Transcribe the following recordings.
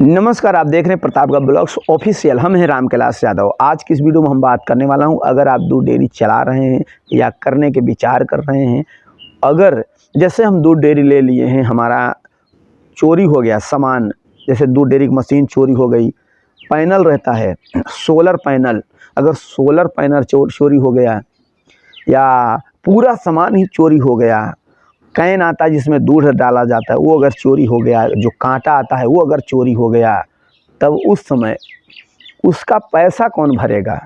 नमस्कार, आप देख रहे हैं प्रतापगढ़ ब्लॉग्स ऑफिशियल। हम हैं राम कैलाश यादव। आज की इस वीडियो में हम बात करने वाला हूं, अगर आप दूध डेयरी चला रहे हैं या करने के विचार कर रहे हैं, अगर जैसे हम दूध डेयरी ले लिए हैं, हमारा चोरी हो गया सामान, जैसे दूध डेयरी की मशीन चोरी हो गई, पैनल रहता है सोलर पैनल, अगर सोलर पैनल चोरी हो गया या पूरा सामान ही चोरी हो गया, कैन आता है जिसमें दूध डाला जाता है वो अगर चोरी हो गया, जो कांटा आता है वो अगर चोरी हो गया, तब उस समय उसका पैसा कौन भरेगा?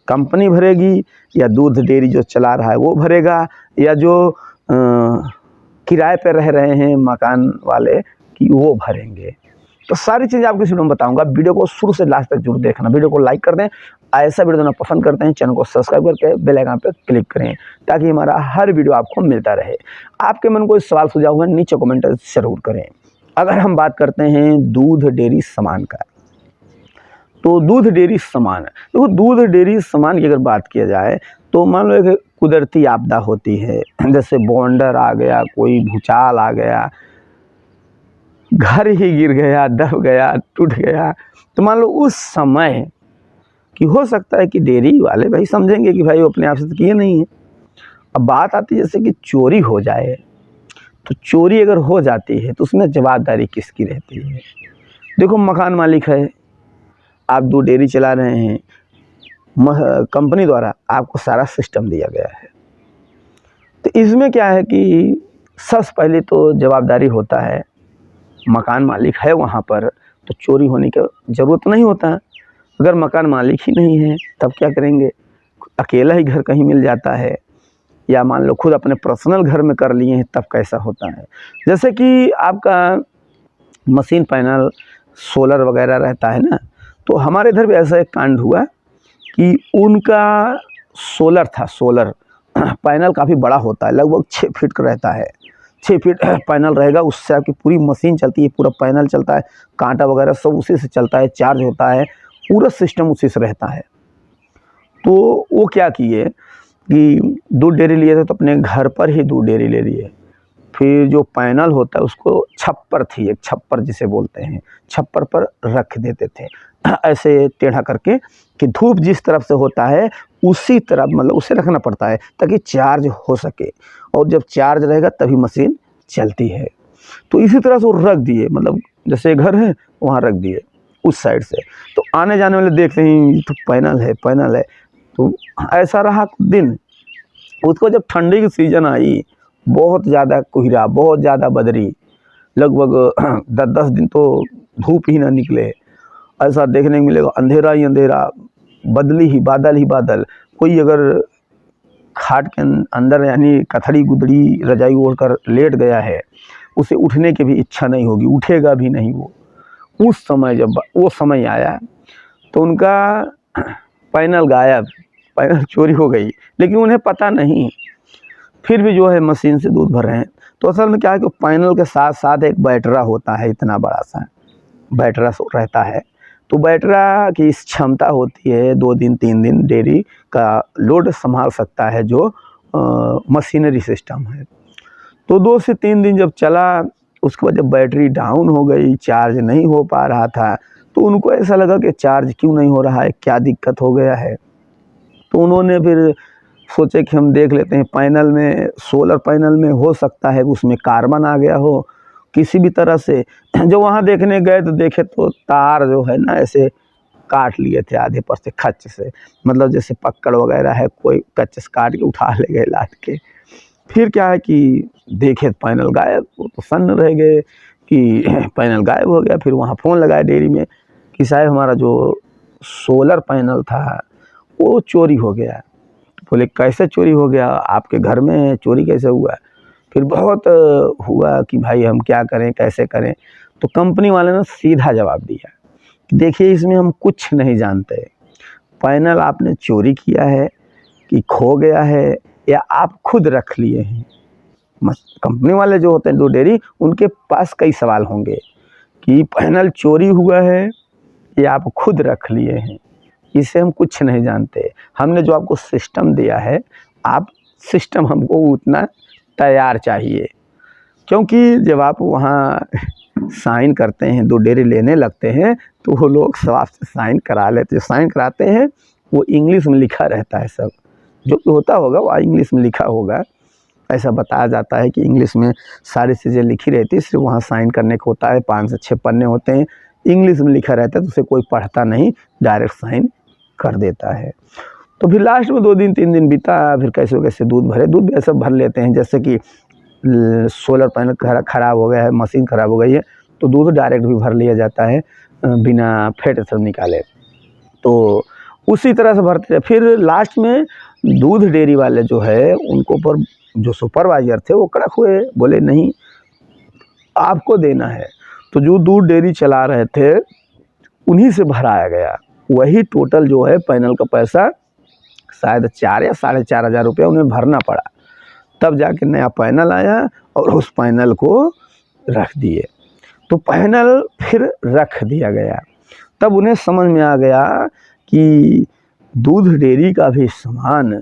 कंपनी भरेगी या दूध डेयरी जो चला रहा है वो भरेगा, या जो किराए पे रह रहे हैं मकान वाले कि वो भरेंगे? तो सारी चीज़ें आपको इस वीडियो में बताऊंगा। वीडियो को शुरू से लास्ट तक जरूर देखना। वीडियो को लाइक कर दें, ऐसा वीडियो देना पसंद करते हैं चैनल को सब्सक्राइब करके बेल आइकन पर क्लिक करें ताकि हमारा हर वीडियो आपको मिलता रहे। आपके मन कोई सवाल सुझाव है नीचे कमेंट जरूर करें। अगर हम बात करते हैं दूध डेयरी सामान का, तो दूध डेयरी सामान, तो दूध डेयरी सामान की अगर बात किया जाए तो मान लो एक कुदरती आपदा होती है, जैसे बॉन्डर आ गया, कोई भूचाल आ गया, घर ही गिर गया, दब गया, टूट गया, तो मान लो उस समय कि हो सकता है कि डेयरी वाले भाई समझेंगे कि भाई वो अपने आप से तो किए नहीं है। अब बात आती है जैसे कि चोरी हो जाए, तो चोरी अगर हो जाती है तो उसमें जवाबदारी किसकी रहती है? देखो, मकान मालिक है, आप दूध डेयरी चला रहे हैं, कंपनी द्वारा आपको सारा सिस्टम दिया गया है, तो इसमें क्या है कि सबसे पहले तो जवाबदारी होता है, मकान मालिक है वहाँ पर तो चोरी होने की ज़रूरत नहीं होता है। अगर मकान मालिक ही नहीं है तब क्या करेंगे? अकेला ही घर कहीं मिल जाता है, या मान लो खुद अपने पर्सनल घर में कर लिए हैं, तब कैसा होता है? जैसे कि आपका मशीन पैनल सोलर वगैरह रहता है ना, तो हमारे इधर भी ऐसा एक कांड हुआ कि उनका सोलर था, सोलर पैनल काफ़ी बड़ा होता है, लगभग 6 फीट का रहता है, 6 फीट पैनल रहेगा, उससे आपकी पूरी मशीन चलती है, पूरा पैनल चलता है, कांटा वगैरह सब उसी से चलता है, चार्ज होता है, पूरा सिस्टम उसी से रहता है। तो वो क्या किए कि दूध डेयरी लिए थे तो अपने घर पर ही दूध डेयरी ले लिए। फिर जो पैनल होता है उसको छप्पर थी, एक छप्पर जिसे बोलते हैं, छप्पर पर रख देते थे ऐसे टेढ़ा करके कि धूप जिस तरफ से होता है उसी तरफ, मतलब उसे रखना पड़ता है ताकि चार्ज हो सके, और जब चार्ज रहेगा तभी मशीन चलती है। तो इसी तरह से वो रख दिए, मतलब जैसे घर है वहाँ रख दिए उस साइड से, तो आने जाने वाले देख रहे हैं तो पैनल है, पैनल है। तो ऐसा रहा कुछ दिन। उसको जब ठंडी की सीज़न आई, बहुत ज़्यादा कोहरा, बहुत ज़्यादा बदरी, लगभग 10-10 दिन तो धूप ही ना निकले, ऐसा देखने को मिलेगा, अंधेरा ही अंधेरा, बदली ही बादल ही बादल। कोई अगर खाट के अंदर यानी कथड़ी गुदड़ी रजाई ओढ़कर लेट गया है, उसे उठने की भी इच्छा नहीं होगी, उठेगा भी नहीं वो। उस समय जब वो समय आया तो उनका पैनल गायब, पैनल चोरी हो गई, लेकिन उन्हें पता नहीं, फिर भी जो है मशीन से दूध भर रहे हैं। तो असल में क्या है कि पैनल के साथ साथ एक बैटरा होता है, इतना बड़ा सा बैटरा रहता है। तो बैटरा की इस क्षमता होती है 2 दिन 3 दिन डेयरी का लोड संभाल सकता है, जो मशीनरी सिस्टम है। तो 2 से 3 दिन जब चला, उसके बाद जब बैटरी डाउन हो गई, चार्ज नहीं हो पा रहा था, तो उनको ऐसा लगा कि चार्ज क्यों नहीं हो रहा है, क्या दिक्कत हो गया है। तो उन्होंने फिर सोचे कि हम देख लेते हैं पैनल में, सोलर पैनल में हो सकता है उसमें कार्बन आ गया हो किसी भी तरह से। जो वहाँ देखने गए तो देखे तो तार जो है ना ऐसे काट लिए थे आधे पर से, खच्च से, मतलब जैसे पक्कड़ वगैरह है, कोई कच्चे से काट के उठा ले गए लाद के। फिर क्या है कि देखे पैनल गायब, वो तो सन्न रह गए कि पैनल गायब हो गया। फिर वहाँ फ़ोन लगाया डेयरी में कि साहब हमारा जो सोलर पैनल था वो चोरी हो गया। बोले कैसे चोरी हो गया? आपके घर में चोरी कैसे हुआ? फिर बहुत हुआ कि भाई हम क्या करें, कैसे करें? तो कंपनी वाले ने सीधा जवाब दिया कि देखिए इसमें हम कुछ नहीं जानते, पैनल आपने चोरी किया है कि खो गया है या आप खुद रख लिए हैं। कंपनी वाले जो होते हैं दूध डेयरी, उनके पास कई सवाल होंगे कि पैनल चोरी हुआ है या आप खुद रख लिए हैं, इसे हम कुछ नहीं जानते। हमने जो आपको सिस्टम दिया है, आप सिस्टम हमको उतना तैयार चाहिए, क्योंकि जब आप वहाँ साइन करते हैं, दूध डेयरी लेने लगते हैं, तो वो लोग सब आपसे साइन करा लेते हैं। साइन कराते हैं वो इंग्लिश में लिखा रहता है, सब जो भी होता होगा वो इंग्लिश में लिखा होगा। ऐसा बताया जाता है कि इंग्लिश में सारी चीज़ें लिखी रहती है, सिर्फ वहाँ साइन करने को होता है। 5 से 6 पन्ने होते हैं, इंग्लिश में लिखा रहता है, तो उसे कोई पढ़ता नहीं, डायरेक्ट साइन कर देता है। तो फिर लास्ट में 2 दिन 3 दिन बीता, फिर कैसे कैसे दूध भरे। दूध भी ऐसा भर लेते हैं जैसे कि सोलर पैनल ख़राब हो गया है, मशीन ख़राब हो गई है, तो दूध डायरेक्ट भी भर लिया जाता है बिना फेट सब निकाले। तो उसी तरह से भरते हैं। फिर लास्ट में दूध डेयरी वाले जो है उनको पर जो सुपरवाइज़र थे वो कड़क हुए, बोले नहीं आपको देना है। तो जो दूध डेयरी चला रहे थे उन्हीं से भराया गया, वही टोटल जो है पैनल का पैसा शायद 4 या 4.5 हज़ार रुपया उन्हें भरना पड़ा। तब जाके नया पैनल आया और उस पैनल को रख दिए। तो पैनल फिर रख दिया गया। तब उन्हें समझ में आ गया कि दूध डेयरी का भी सामान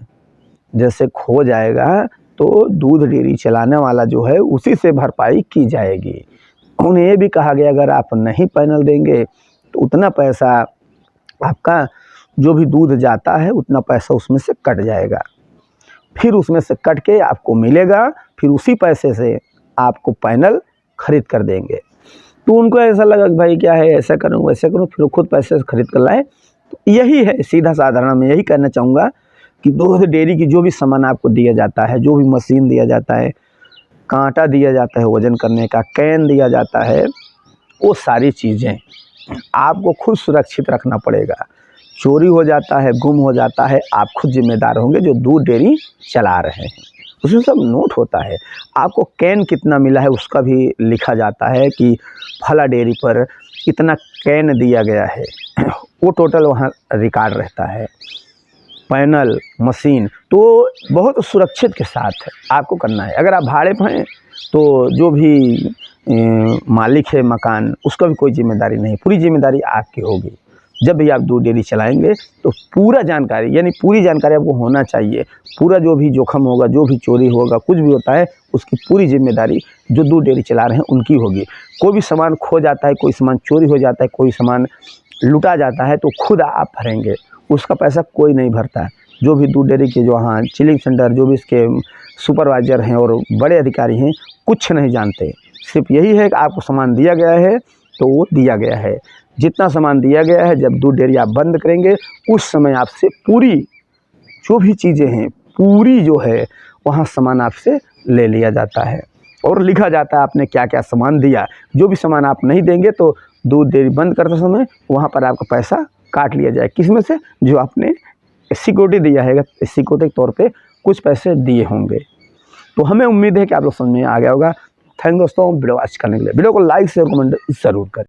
जैसे खो जाएगा तो दूध डेयरी चलाने वाला जो है उसी से भरपाई की जाएगी। उन्हें ये भी कहा गया अगर आप नहीं पैनल देंगे तो उतना पैसा आपका जो भी दूध जाता है उतना पैसा उसमें से कट जाएगा, फिर उसमें से कट के आपको मिलेगा, फिर उसी पैसे से आपको पैनल खरीद कर देंगे। तो उनको ऐसा लगा कि भाई क्या है, ऐसा करूँ वैसा करूँ, फिर खुद पैसे से खरीद कर लाए। तो यही है सीधा साधारण, मैं यही कहना चाहूँगा कि दूध डेयरी की जो भी सामान आपको दिया जाता है, जो भी मशीन दिया जाता है, कांटा दिया जाता है वज़न करने का, कैन दिया जाता है, वो सारी चीज़ें आपको खुद सुरक्षित रखना पड़ेगा। चोरी हो जाता है, गुम हो जाता है, आप खुद जिम्मेदार होंगे जो दूध डेयरी चला रहे हैं। उसमें सब नोट होता है, आपको कैन कितना मिला है उसका भी लिखा जाता है कि फला डेयरी पर कितना कैन दिया गया है, वो टोटल वहाँ रिकॉर्ड रहता है। पैनल, मशीन तो बहुत सुरक्षित के साथ आपको करना है। अगर आप भाड़े पर हैं तो जो भी मालिक है मकान उसका भी कोई जिम्मेदारी नहीं, पूरी जिम्मेदारी आपकी होगी। जब भी आप दूध डेयरी चलाएंगे तो पूरा जानकारी, यानी पूरी जानकारी आपको होना चाहिए। पूरा जो भी जोखम होगा, जो भी चोरी होगा, कुछ भी होता है, उसकी पूरी जिम्मेदारी जो दूध डेयरी चला रहे हैं उनकी होगी। कोई भी सामान खो जाता है, कोई सामान चोरी हो जाता है, कोई सामान लूटा जाता है, तो खुद आप भरेंगे, उसका पैसा कोई नहीं भरता है। जो भी दूध डेयरी के जो हाँ चिलिंग सेंटर, जो भी इसके सुपरवाइज़र हैं और बड़े अधिकारी हैं, कुछ नहीं जानते। सिर्फ यही है कि आपको सामान दिया गया है तो वो दिया गया है। जितना सामान दिया गया है, जब दूध डेयरी आप बंद करेंगे उस समय आपसे पूरी जो भी चीज़ें हैं, पूरी जो है वहाँ सामान आपसे ले लिया जाता है और लिखा जाता है आपने क्या क्या सामान दिया। जो भी सामान आप नहीं देंगे तो दूध डेयरी बंद करते समय वहाँ पर आपका पैसा काट लिया जाए। किस में से? जो आपने सिक्योरिटी दिया है, सिक्योरिटी के तौर पे कुछ पैसे दिए होंगे। तो हमें उम्मीद है कि आप लोग समझ में आ गया होगा। थैंक दोस्तों वीडियो वॉच करने के लिए। वीडियो को लाइक शेयर कमेंट ज़रूर करें।